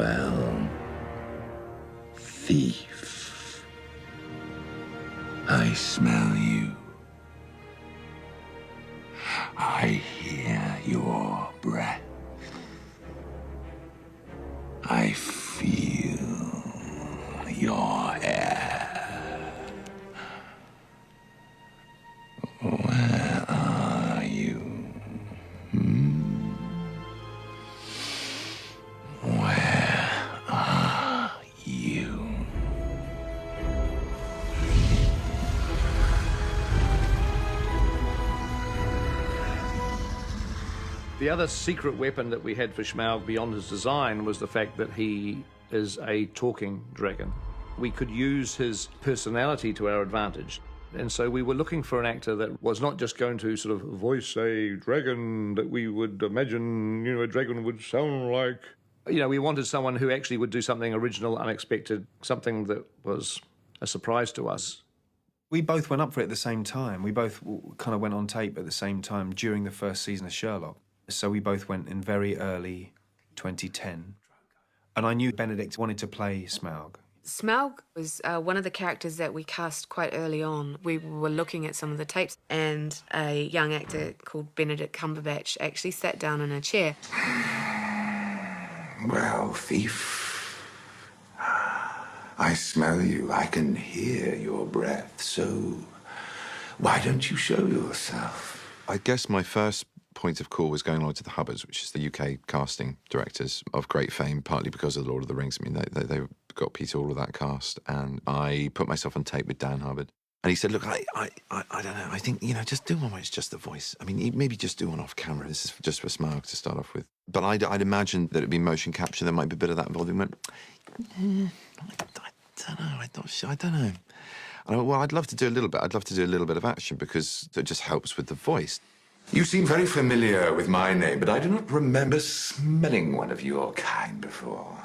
Well, thief, I smell you. I hear your breath. I feel your air. Where are you? Where are you? The other secret weapon that we had for Smaug beyond his design was the fact that he is a talking dragon. We could use his personality to our advantage. And so we were looking for an actor that was not just going to sort of voice a dragon that we would imagine, a dragon would sound like. We wanted someone who actually would do something original, unexpected, something that was a surprise to us. We both went up for it at the same time. We both kind of went on tape at the same time during the first season of Sherlock. So we both went in very early 2010. And I knew Benedict wanted to play Smaug. Smaug was one of the characters that we cast quite early on. We were looking at some of the tapes, and a young actor called Benedict Cumberbatch actually sat down in a chair. Well, thief, I smell you. I can hear your breath. So why don't you show yourself? I guess my first point of call was going along to the Hubbards, which is the UK casting directors of great fame, partly because of The Lord of the Rings. I mean, they got Peter, all of that cast, and I put myself on tape with Dan Hubbard. And he said, look, I don't know, I think, just do one where it's just the voice. I mean, maybe just do one off camera. This is just for Smaug to start off with. But I'd imagined that it'd be motion capture. There might be a bit of that involved. He went, I don't know, I'm not sure, I don't know. And I went, well, I'd love to do a little bit. I'd love to do a little bit of action because it just helps with the voice. You seem very familiar with my name, but I do not remember smelling one of your kind before.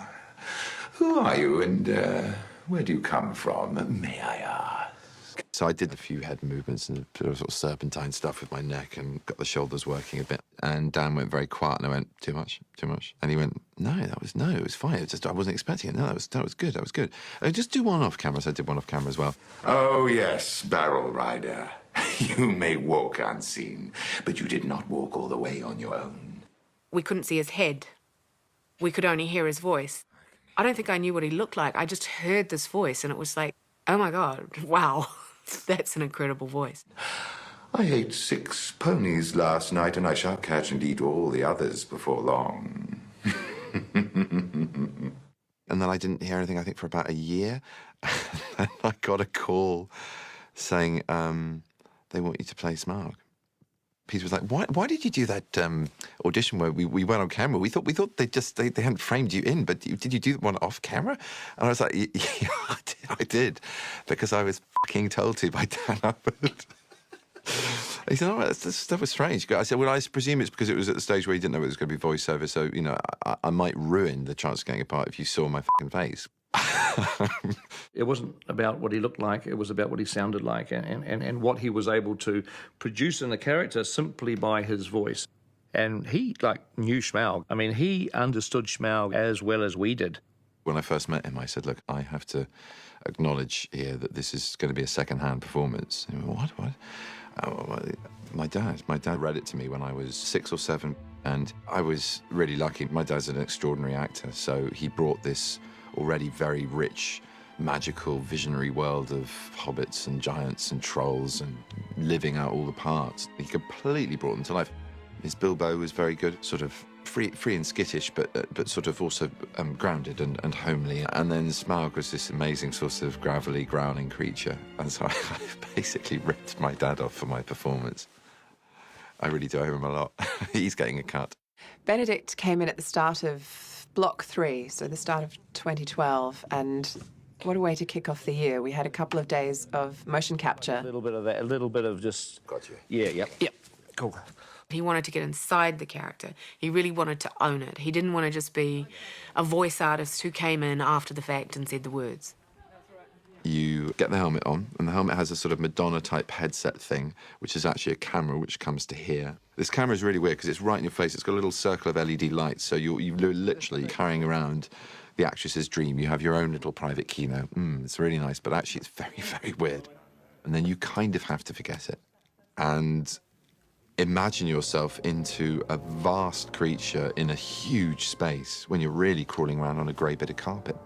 Who are you, and where do you come from, may I ask? So I did a few head movements and sort of serpentine stuff with my neck and got the shoulders working a bit. And Dan went very quiet, and I went, too much, too much. And he went, no, it was fine. It was just, I wasn't expecting it. No, that was good. Just do one off camera. So I did one off camera as well. Oh, yes, Barrel Rider. You may walk unseen, but you did not walk all the way on your own. We couldn't see his head. We could only hear his voice. I don't think I knew what he looked like. I just heard this voice, and it was like, oh, my God, wow, that's an incredible voice. I ate 6 ponies last night, and I shall catch and eat all the others before long. And then I didn't hear anything, I think, for about a year. And I got a call saying, they want you to play Smaug. Peter was like, why did you do that audition where we went on camera? We thought they hadn't framed you in, but did you do one off camera? And I was like, yeah, I did, because I was fucking told to by Dan Hubbard. He said, oh, that was strange. I said, well, I presume it's because it was at the stage where you didn't know it was going to be voiceover, so, I might ruin the chance of getting a part if you saw my fucking face. It wasn't about what he looked like, it was about what he sounded like and what he was able to produce in the character simply by his voice. And he, knew Smaug. I mean, he understood Smaug as well as we did. When I first met him, I said, look, I have to acknowledge here that this is going to be a second-hand performance. And he went, what? Oh, my dad read it to me when I was 6 or 7, and I was really lucky. My dad's an extraordinary actor, so he brought this already very rich, magical, visionary world of hobbits and giants and trolls and living out all the parts. He completely brought them to life. His Bilbo was very good, sort of free and skittish, but sort of also grounded and homely. And then Smaug was this amazing sort of gravelly, growling creature. And so I basically ripped my dad off for my performance. I really do owe him a lot. He's getting a cut. Benedict came in at the start of Block 3, so the start of 2012, and what a way to kick off the year. We had a couple of days of motion capture. A little bit of that, a little bit of just... Got you. Yeah, yep. Cool. He wanted to get inside the character. He really wanted to own it. He didn't want to just be a voice artist who came in after the fact and said the words. You get the helmet on, and the helmet has a sort of Madonna-type headset thing, which is actually a camera which comes to here. This camera is really weird because it's right in your face. It's got a little circle of LED lights, so you're literally carrying around the actress's dream. You have your own little private kino. It's really nice, but actually it's very, very weird. And then you kind of have to forget it and imagine yourself into a vast creature in a huge space when you're really crawling around on a grey bit of carpet.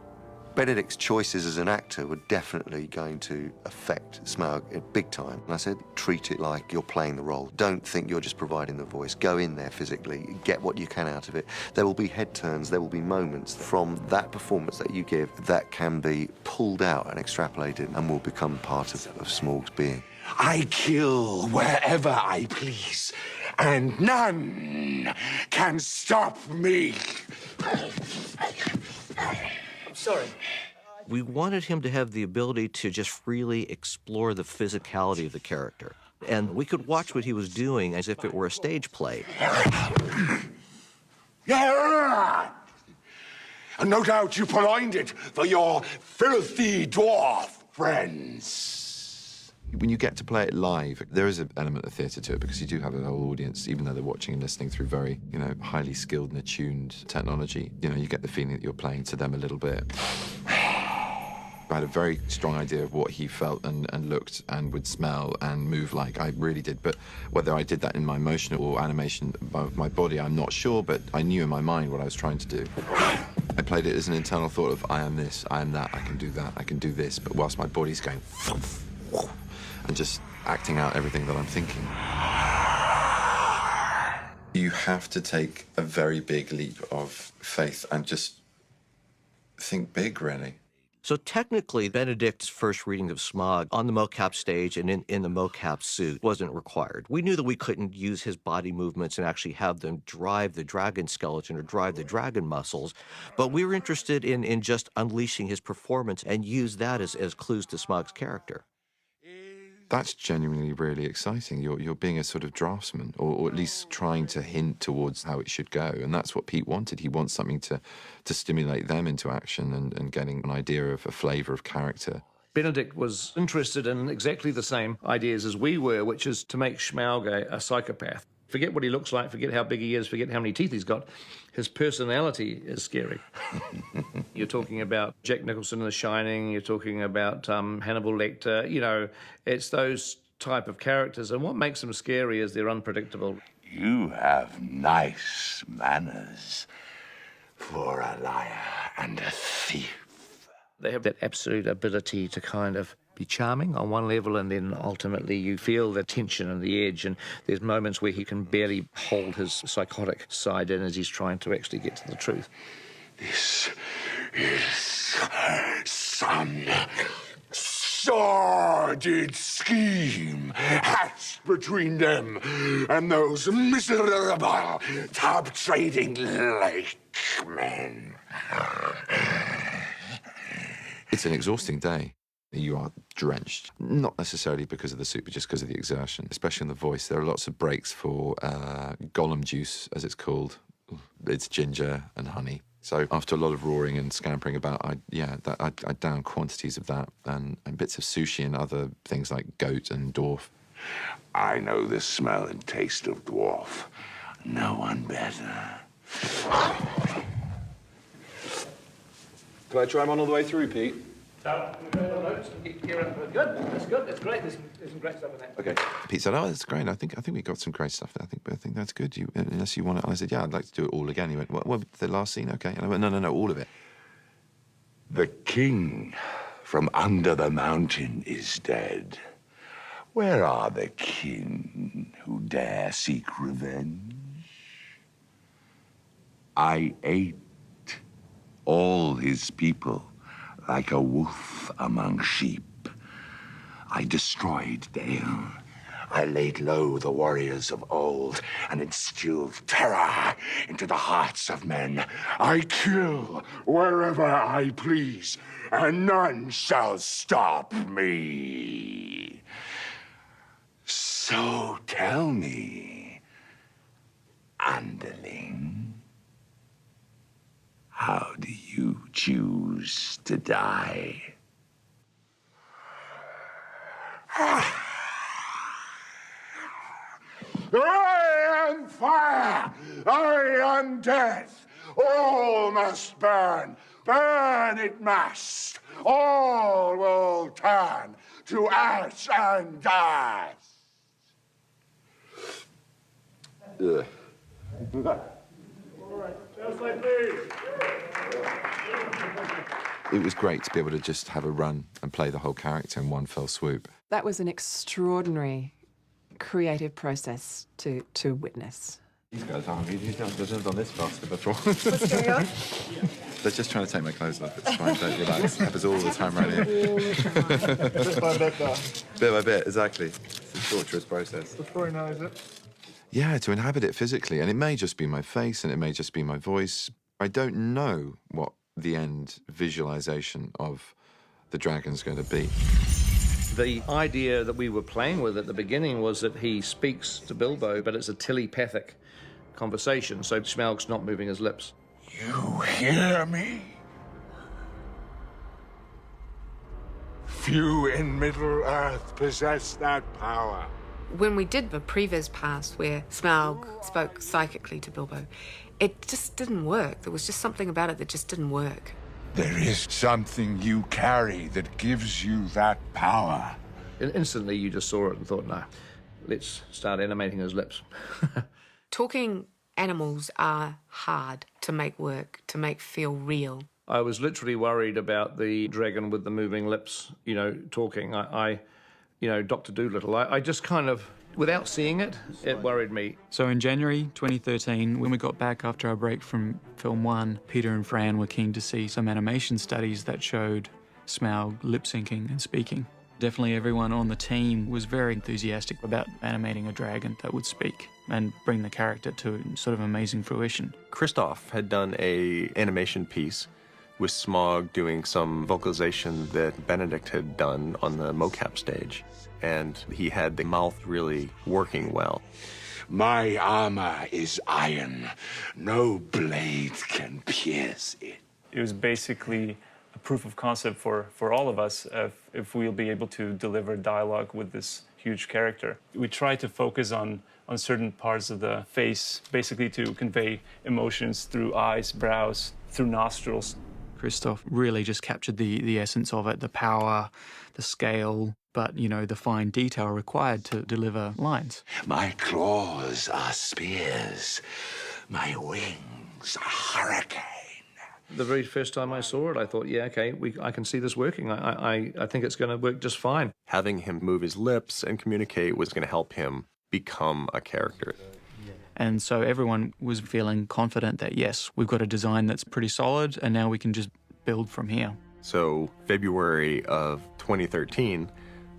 Benedict's choices as an actor were definitely going to affect Smaug big time. And I said, treat it like you're playing the role. Don't think you're just providing the voice. Go in there physically, get what you can out of it. There will be head turns, there will be moments from that performance that you give that can be pulled out and extrapolated and will become part of Smaug's being. I kill wherever I please, and none can stop me. Sorry. We wanted him to have the ability to just freely explore the physicality of the character. And we could watch what he was doing as if it were a stage play. And no doubt you purloined it for your filthy dwarf friends. When you get to play it live, there is an element of theatre to it because you do have a whole audience, even though they're watching and listening through very, highly skilled and attuned technology. You get the feeling that you're playing to them a little bit. I had a very strong idea of what he felt and looked and would smell and move like. I really did. But whether I did that in my motion or animation of my body, I'm not sure, but I knew in my mind what I was trying to do. I played it as an internal thought of, I am this, I am that, I can do that, I can do this, but whilst my body's going and just acting out everything that I'm thinking. You have to take a very big leap of faith and just think big, really. So technically, Benedict's first reading of Smaug on the mocap stage and in the mocap suit wasn't required. We knew that we couldn't use his body movements and actually have them drive the dragon skeleton or drive the dragon muscles, but we were interested in just unleashing his performance and use that as clues to Smaug's character. That's genuinely really exciting. You're being a sort of draftsman, or at least trying to hint towards how it should go. And that's what Pete wanted. He wants something to stimulate them into action and getting an idea of a flavour of character. Benedict was interested in exactly the same ideas as we were, which is to make Smaug a psychopath. Forget what he looks like, forget how big he is, forget how many teeth he's got. His personality is scary. You're talking about Jack Nicholson in The Shining, you're talking about Hannibal Lecter, it's those type of characters. And what makes them scary is they're unpredictable. You have nice manners for a liar and a thief. They have that absolute ability to kind of be charming on one level, and then ultimately you feel the tension and the edge, and there's moments where he can barely hold his psychotic side in as he's trying to actually get to the truth. This is some sordid scheme hatched between them and those miserable tub-trading lake men. It's an exhausting day. You are drenched, not necessarily because of the soup, but just because of the exertion, especially in the voice. There are lots of breaks for Gollum juice, as it's called. It's ginger and honey. So after a lot of roaring and scampering about, I down quantities of that and bits of sushi and other things like goat and dwarf. I know the smell and taste of dwarf. No one better. Can I try him on all the way through, Pete? Good, that's good, that's great. There's some great stuff in that. Okay. Pete said, "Oh, that's great. I think we got some great stuff there. I think that's good. Unless you want it." I said, "Yeah, I'd like to do it all again." He went, "What the last scene? Okay." And I went, "No, all of it." The king from under the mountain is dead. Where are the kin who dare seek revenge? I ate all his people like a wolf among sheep. I destroyed Dale. I laid low the warriors of old and instilled terror into the hearts of men. I kill wherever I please, and none shall stop me. So tell me, underling, how do you choose to die? I am death. All must burn. Burn it must. All will turn to ash and dust. Ugh. It was great to be able to just have a run and play the whole character in one fell swoop. That was an extraordinary creative process to witness. These guys aren't. You've never done this faster before. What's going on? They're just trying to take my clothes off. It's fine. Don't relax. It happens all the time right here. Bit by bit, though. Bit by bit, exactly. It's a torturous process. Before he knows it. Yeah, to inhabit it physically. And it may just be my face and it may just be my voice. I don't know what the end visualization of the dragon's going to be. The idea that we were playing with at the beginning was that he speaks to Bilbo, but it's a telepathic conversation, so Smaug's not moving his lips. You hear me? Few in Middle-earth possess that power. When we did the previs pass where Smaug spoke psychically to Bilbo, it just didn't work. There was just something about it that just didn't work. There is something you carry that gives you that power. And instantly you just saw it and thought, no, let's start animating his lips. Talking animals are hard to make work, to make feel real. I was literally worried about the dragon with the moving lips, you know, talking. Dr. Dolittle, I just kind of, without seeing it, it worried me. So in January 2013, when we got back after our break from film 1, Peter and Fran were keen to see some animation studies that showed Smaug lip-syncing and speaking. Definitely everyone on the team was very enthusiastic about animating a dragon that would speak and bring the character to sort of amazing fruition. Christoph had done a animation piece with Smaug doing some vocalization that Benedict had done on the mocap stage. And he had the mouth really working well. My armor is iron. No blade can pierce it. It was basically a proof of concept for all of us if we'll be able to deliver dialogue with this huge character. We try to focus on certain parts of the face, basically to convey emotions through eyes, brows, through nostrils. Christoph really just captured the essence of it, the power, the scale, but, you know, the fine detail required to deliver lines. My claws are spears. My wings are hurricane. The very first time I saw it, I thought, yeah, okay, I can see this working. I think it's going to work just fine. Having him move his lips and communicate was going to help him become a character. And so everyone was feeling confident that, yes, we've got a design that's pretty solid, and now we can just build from here. So February of 2013,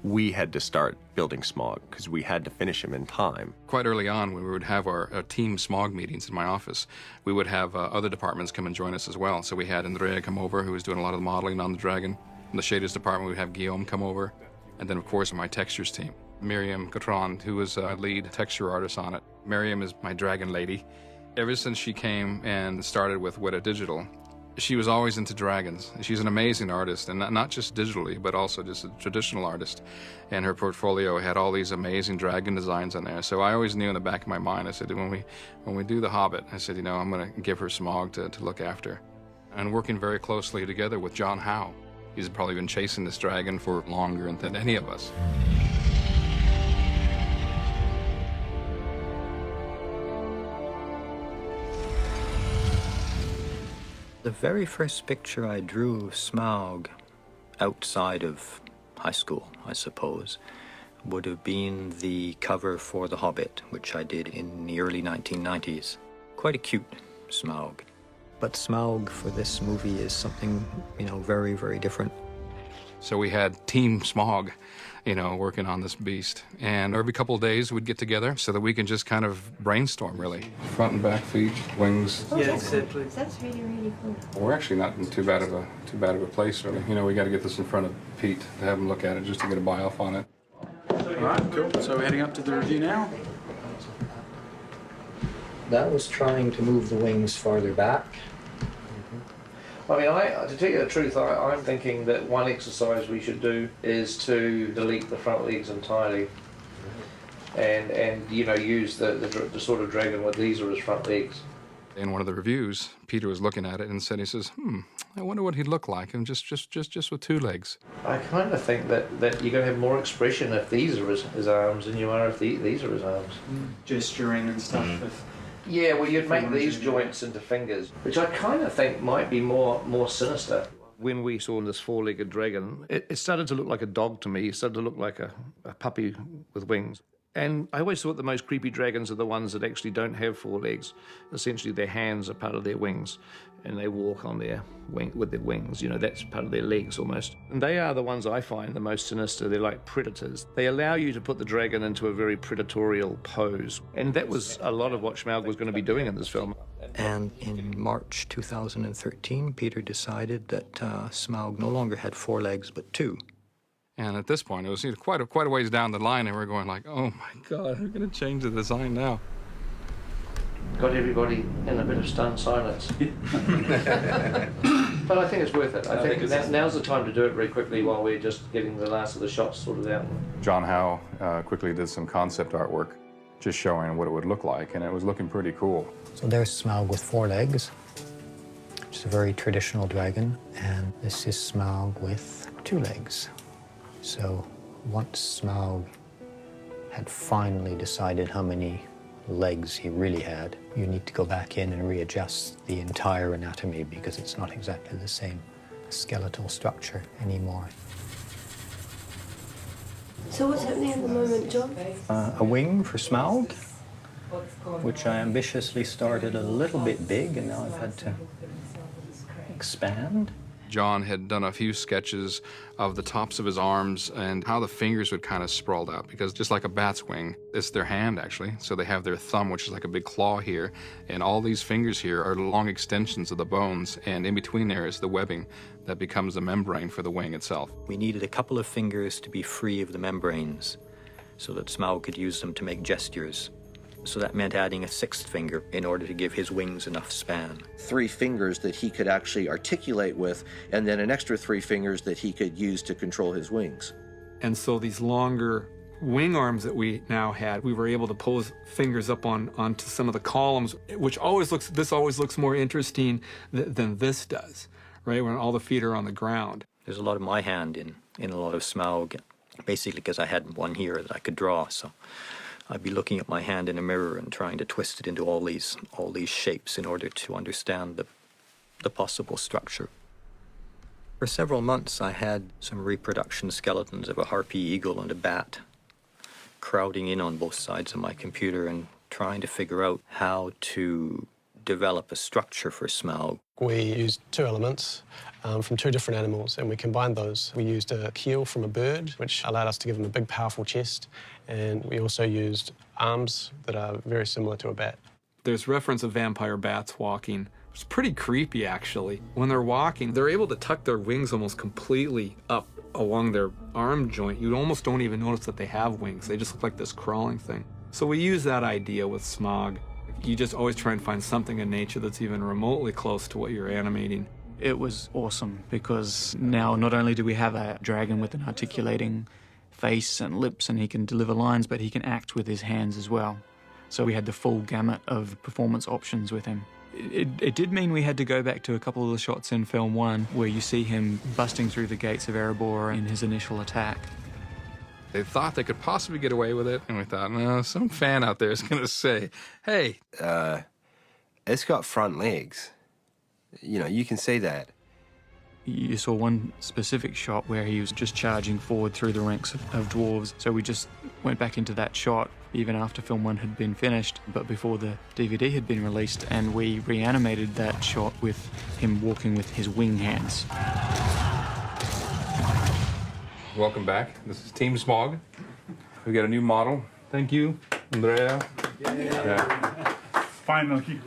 we had to start building Smaug because we had to finish him in time. Quite early on, when we would have our team Smaug meetings in my office, we would have other departments come and join us as well. So we had Andrea come over, who was doing a lot of the modeling on the dragon. In the shaders department, we'd have Guillaume come over. And then, of course, my textures team. Miriam Gautran, who was a lead texture artist on it. Miriam is my dragon lady. Ever since she came and started with Weta Digital, she was always into dragons. She's an amazing artist, and not just digitally, but also just a traditional artist. And her portfolio had all these amazing dragon designs on there. So I always knew in the back of my mind, I said, when we do the Hobbit, I said, you know, I'm going to give her Smaug to look after. And working very closely together with John Howe. He's probably been chasing this dragon for longer than any of us. The very first picture I drew of Smaug outside of high school, I suppose, would have been the cover for The Hobbit, which I did in the early 1990s. Quite a cute Smaug. But Smaug for this movie is something, you know, very, very different. So we had Team Smaug, you know, working on this beast. And every couple of days we'd get together so that we can just kind of brainstorm, really. Front and back feet, wings. Yeah, exactly. That's really, really cool. We're actually not in too bad of a place, really. You know, we got to get this in front of Pete to have him look at it just to get a buy-off on it. All right, cool. So we're heading up to the review now. That was trying to move the wings farther back. I mean, to tell you the truth, I'm thinking that one exercise we should do is to delete the front legs entirely, and you know, use the sort of dragon with these are his front legs. In one of the reviews, Peter was looking at it and said, he says, I wonder what he'd look like, and just with 2 legs. I kind of think that you're going to have more expression if these are his arms than you are if these are his arms. Gesturing and stuff. Yeah, well, you'd make these joints into fingers, which I kind of think might be more sinister. When we saw this 4-legged dragon, it started to look like a dog to me. It started to look like a puppy with wings. And I always thought the most creepy dragons are the ones that actually don't have 4 legs. Essentially, their hands are part of their wings, and they walk on with their wings. You know, that's part of their legs almost. And they are the ones I find the most sinister. They're like predators. They allow you to put the dragon into a very predatorial pose. And that was a lot of what Smaug was going to be doing in this film. And in March 2013, Peter decided that Smaug no longer had 4 legs, but 2. And at this point, it was quite a ways down the line, and we're going like, oh my God, we're going to change the design now. Got everybody in a bit of stunned silence. But I think it's worth it. I think now's the time to do it very quickly while we're just getting the last of the shots sorted out. John Howe quickly did some concept artwork, just showing what it would look like, and it was looking pretty cool. So there's Smaug with 4 legs, which is a very traditional dragon, and this is Smaug with 2 legs. So once Smaug had finally decided how many legs he really had, you need to go back in and readjust the entire anatomy because it's not exactly the same skeletal structure anymore. So what's happening at the moment, John? A wing for Smaug, which I ambitiously started a little bit big, and now I've had to expand. John had done a few sketches of the tops of his arms and how the fingers would kind of sprawled out, because just like a bat's wing, it's their hand actually. So they have their thumb, which is like a big claw here, and all these fingers here are long extensions of the bones, and in between there is the webbing that becomes the membrane for the wing itself. We needed a couple of fingers to be free of the membranes so that Smaug could use them to make gestures. So that meant adding a 6th finger in order to give his wings enough span. 3 fingers that he could actually articulate with, and then an extra 3 fingers that he could use to control his wings. And so these longer wing arms that we now had, we were able to pose fingers up onto some of the columns, which always looks more interesting than this does, right? When all the feet are on the ground. There's a lot of my hand in a lot of Smaug, basically because I had one here that I could draw, so I'd be looking at my hand in a mirror and trying to twist it into all these shapes in order to understand the possible structure. For several months, I had some reproduction skeletons of a harpy eagle and a bat crowding in on both sides of my computer and trying to figure out how to develop a structure for Smaug. We used 2 elements from 2 different animals, and we combined those. We used a keel from a bird, which allowed us to give him a big, powerful chest, and we also used arms that are very similar to a bat. There's reference of vampire bats walking. It's pretty creepy, actually. When they're walking, they're able to tuck their wings almost completely up along their arm joint. You almost don't even notice that they have wings. They just look like this crawling thing. So we use that idea with Smaug. You just always try and find something in nature that's even remotely close to what you're animating. It was awesome because now not only do we have a dragon with an articulating face and lips and he can deliver lines, but he can act with his hands as well. So we had the full gamut of performance options with him. It did mean we had to go back to a couple of the shots in film 1 where you see him busting through the gates of Erebor in his initial attack. They thought they could possibly get away with it, and we thought, no, some fan out there is going to say, hey, it's got front legs. You know, you can see that. You saw one specific shot where he was just charging forward through the ranks of dwarves. So we just went back into that shot even after film 1 had been finished, but before the DVD had been released, and we reanimated that shot with him walking with his wing hands. Welcome back. This is Team Smaug. We got a new model. Thank you, Andrea. Yeah. Finally.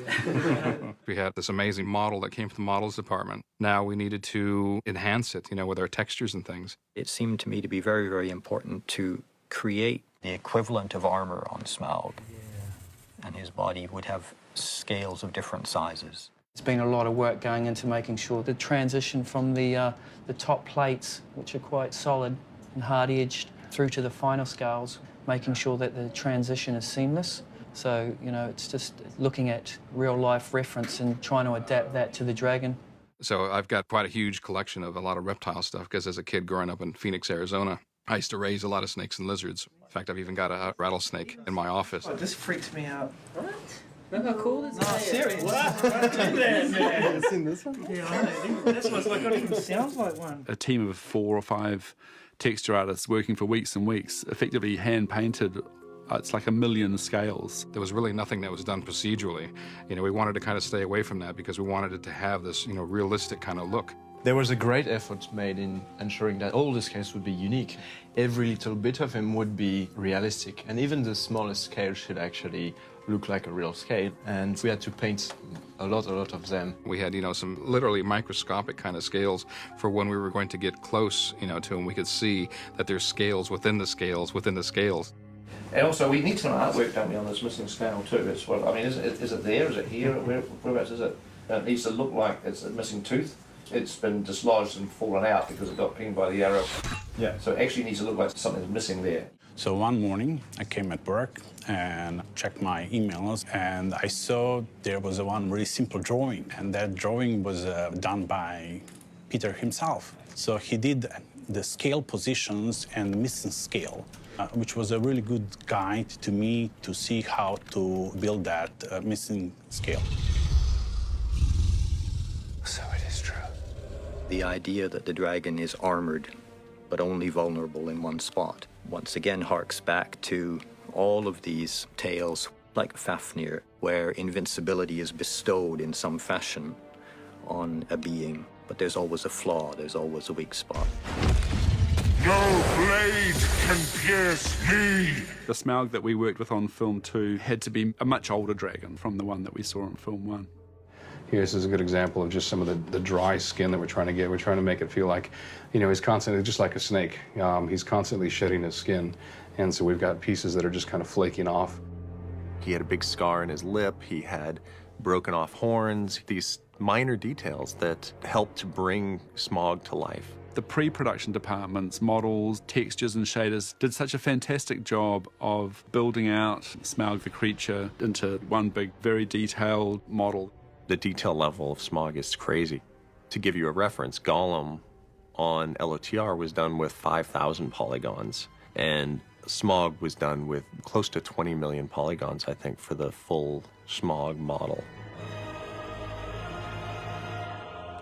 We had this amazing model that came from the models department. Now we needed to enhance it, you know, with our textures and things. It seemed to me to be very, very important to create the equivalent of armor on Smaug. Yeah. And his body would have scales of different sizes. There's been a lot of work going into making sure the transition from the top plates, which are quite solid and hard-edged, through to the final scales, making sure that the transition is seamless. So, you know, it's just looking at real-life reference and trying to adapt that to the dragon. So I've got quite a huge collection of a lot of reptile stuff, because as a kid growing up in Phoenix, Arizona, I used to raise a lot of snakes and lizards. In fact, I've even got a rattlesnake in my office. Oh, this freaks me out. What? Look how cool is No, that? serious. What? Don't do that, man. Seen this one? Yeah, I know. This one's like, it even sounds like one. A team of 4 or 5 texture artists working for weeks and weeks, effectively hand-painted. It's like 1 million scales. There was really nothing that was done procedurally. You know, we wanted to kind of stay away from that because we wanted it to have this, you know, realistic kind of look. There was a great effort made in ensuring that all the scales would be unique. Every little bit of them would be realistic, and even the smallest scale should actually look like a real scale. And we had to paint a lot of them. We had, you know, some literally microscopic kind of scales for when we were going to get close, you know, to them. We could see that there's scales within the scales within the scales. And also, we need some artwork, don't we, on this missing scale too? It's what I mean. Is it there? Is it here? Whereabouts is it? It needs to look like it's a missing tooth. It's been dislodged and fallen out because it got pinged by the arrow. Yeah. So it actually needs to look like something's missing there. So one morning, I came at work and checked my emails, and I saw there was one really simple drawing, and that drawing was done by Peter himself. So he did the scale positions and missing scale, which was a really good guide to me to see how to build that missing scale. So it is true. The idea that the dragon is armored, but only vulnerable in one spot, once again harks back to all of these tales, like Fafnir, where invincibility is bestowed in some fashion on a being, but there's always a flaw, there's always a weak spot. No blade can pierce me! The Smaug that we worked with on film 2 had to be a much older dragon from the one that we saw in film 1. This is a good example of just some of the dry skin that we're trying to get. We're trying to make it feel like, you know, he's constantly, just like a snake, he's constantly shedding his skin. And so we've got pieces that are just kind of flaking off. He had a big scar in his lip. He had broken off horns. These minor details that helped to bring Smaug to life. The pre-production departments, models, textures and shaders did such a fantastic job of building out Smaug the creature into one big, very detailed model. The detail level of Smaug is crazy. To give you a reference, Gollum on LOTR was done with 5,000 polygons, and Smaug was done with close to 20 million polygons, I think, for the full Smaug model.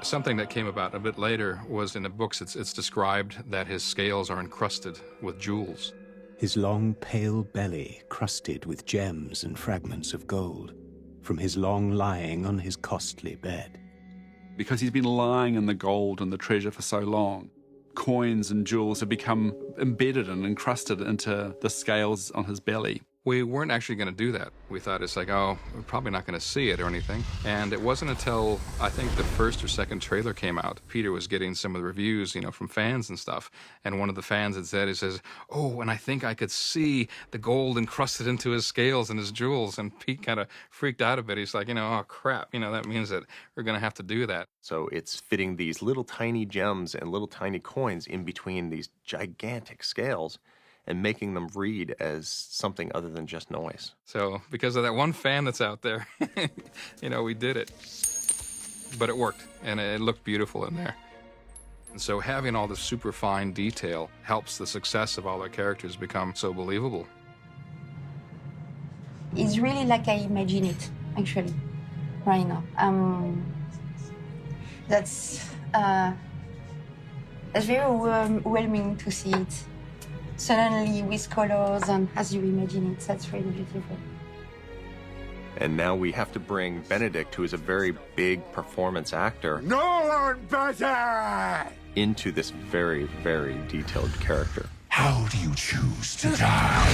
Something that came about a bit later was in the books, it's described that his scales are encrusted with jewels. His long, pale belly crusted with gems and fragments of gold, from his long lying on his costly bed. Because he's been lying in the gold and the treasure for so long, coins and jewels have become embedded and encrusted into the scales on his belly. We weren't actually going to do that. We thought it's like, oh, we're probably not going to see it or anything. And it wasn't until, I think, the first or second trailer came out, Peter was getting some of the reviews, you know, from fans and stuff. And one of the fans had said, he says, oh, and I think I could see the gold encrusted into his scales and his jewels. And Pete kind of freaked out a bit. He's like, you know, oh, crap. You know, that means that we're going to have to do that. So it's fitting these little tiny gems and little tiny coins in between these gigantic scales and making them read as something other than just noise. So because of that one fan that's out there, you know, we did it. But it worked, and it looked beautiful in there. And so having all the super fine detail helps the success of all our characters become so believable. It's really like I imagine it, actually, right now. That's very overwhelming to see it suddenly with colors and as you imagine it. That's really beautiful. And now we have to bring Benedict, who is a very big performance actor, No one better! into this very, very detailed character. How do you choose to die?